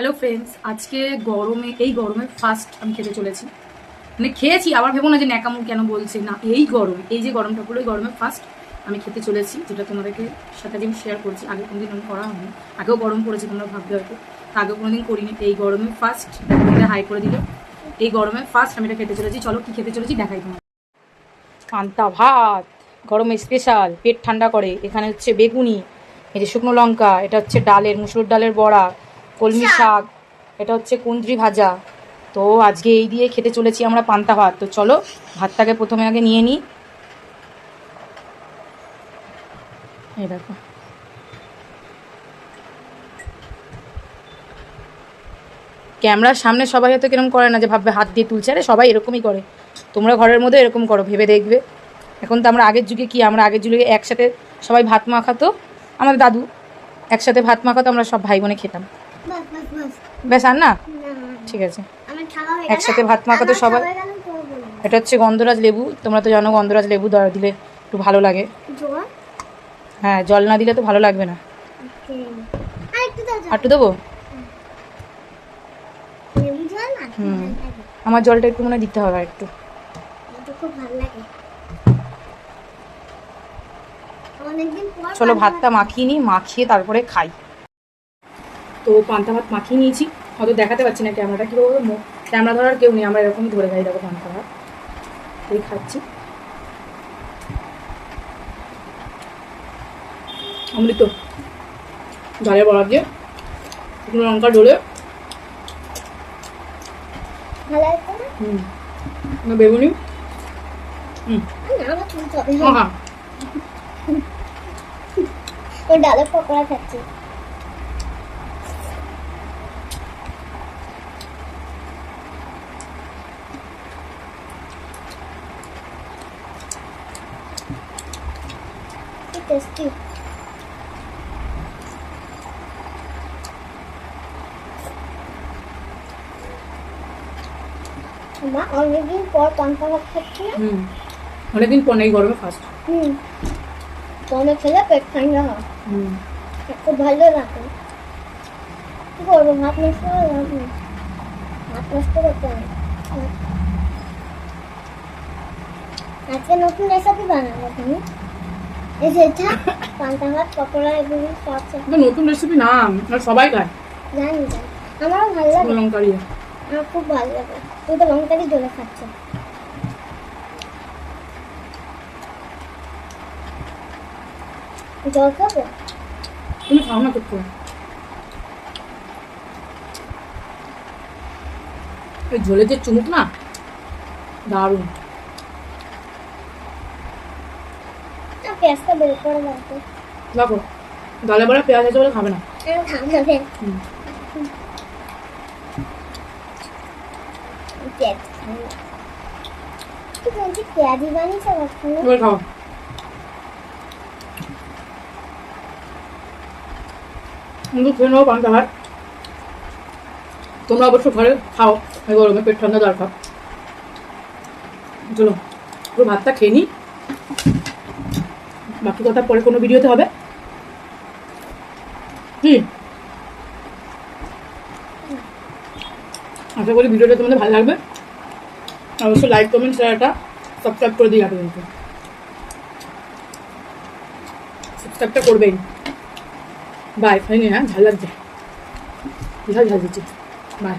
Hello friends, আজকে এই গরমে ফার্স্ট আমি খেতে চলেছি। মানে খেয়েছি, আবার ভেবো না যে ন্যাকামো কেন বলছে না। এই যে গরমটা পুরো, এই গরমে ফার্স্ট আমি খেতে চলেছি, যেটা তোমাদেরকে সাথে আমি শেয়ার করছি। আগে কোনোদিন আমি করা হয়নি, আগেও গরম পড়েছে, তোমরা ভাববে হয়তো, আগেও কোনোদিন করিনি। এই গরমে ফার্স্ট হাই করে দিল। এই গরমে ফার্স্ট আমি এটা খেতে চলেছি। চলো কি খেতে চলেছি দেখাই তোমার। পান্তা ভাত গরমে স্পেশাল, পেট ঠান্ডা করে। এখানে হচ্ছে বেগুনি, এই যে শুকনো লঙ্কা, এটা হচ্ছে ডালের, মুসুর ডালের বড়া, কলমি শাক, এটা হচ্ছে কুঁদরি ভাজা। তো আজকে এই দিয়ে খেতে চলেছি আমরা পান্তা ভাত। তো চলো ভাতটাকে প্রথমে আগে নিয়ে নিই। এই দেখো, ক্যামেরার সামনে সবাই হয়তো কিরকম করে না, যে ভাববে হাত দিয়ে তুলছে। আরে সবাই এরকমই করে, তোমরা ঘরের মধ্যে এরকম করো, ভেবে দেখবে। এখন তো আমরা আগের যুগে আমরা আগের যুগে একসাথে সবাই ভাত মাখাতো, আমাদের দাদু একসাথে ভাত মাখাতো, আমরা সব ভাই বোনে খেতাম। ব্যাস, আর না, ঠিক আছে, একসাথে ভাত মাখাতো সবাই। এটা হচ্ছে গন্ধরাজ লেবু, তোমরা তো জানো গন্ধরাজ লেবু দিলে একটু ভালো লাগে। হ্যাঁ, জল না দিলে তো ভালো লাগবে না। একটু দেবো? আমার জলটা একটু মনে দিতে হবে একটু। চলো ভাতটা মাখিয়ে নিই, মাখিয়ে তারপরে খাই। তো পান্তা ভাত মাখিয়ে নিয়েছি, হয়তো দেখাতে পারছি না ক্যামেরাটা, কি বলবো, ক্যামেরা ধরার কেউ নেই, আমরা এরকমই ধরে খাই। দেখো পান্তা ভাত এই খাচ্ছি, অমৃত। ডালের বড়া দিয়ে শুকনো লঙ্কা ডলে, বেগুনি, ডালের পকোড়া খাচ্ছি। টেস্টি। মা অনেকদিন পর পান্তা ভাত খাচ্ছি না। অনেকদিন পর, এই গরমে ফার্স্ট। গরমে খেলে পেট ঠান্ডা হয়, খুব ভালো লাগে। কি করবো, ভাত নষ্ট করে ভাত নষ্ট করতে হবে। আজকে নতুন রেসিপি বানাবো তুমি। এই যে এটা পান্তা ভাত, পকোড়া, এগুলো সব নতুন রেসিপি না, সবাই খায়। জানি, আমারও ভালো লাগে। লঙ্কা দিয়ে আমার খুব ভালো লাগে। তুই তো লঙ্কা দিয়ে জলে খাচ্ছ। জল খাবো? তুমি খাও না, করতে এই ঝোলের যে চুমুক না, দারুণ। পেঁয়াজটা বের করে রাখো। দেখো ডালে বড়া পেঁয়াজ আছে বলে খাবে না। খাবে পেঁয়াজি বানিয়েছে খাও। কিন্তু খেয়ে নেবো পান্তা ভাত। তোমরা অবশ্য ঘরে খাও, এই গরমে পেট ঠান্ডা দরকার। চলো পুরো ভাতটা খেয়ে নিই, বাকি কথা পরে কোনো ভিডিওতে হবে। কি আশা করি ভিডিওটা তোমাদের ভালো লাগবে। অবশ্যই লাইক, কমেন্ট, শেয়ারটা সাবস্ক্রাইব করে দিই। কিন্তু সাবস্ক্রাইবটা করবেন। বাই, হয়নি? হ্যাঁ, ঝাল লাগছে, ঝাল দিচ্ছি। বাই।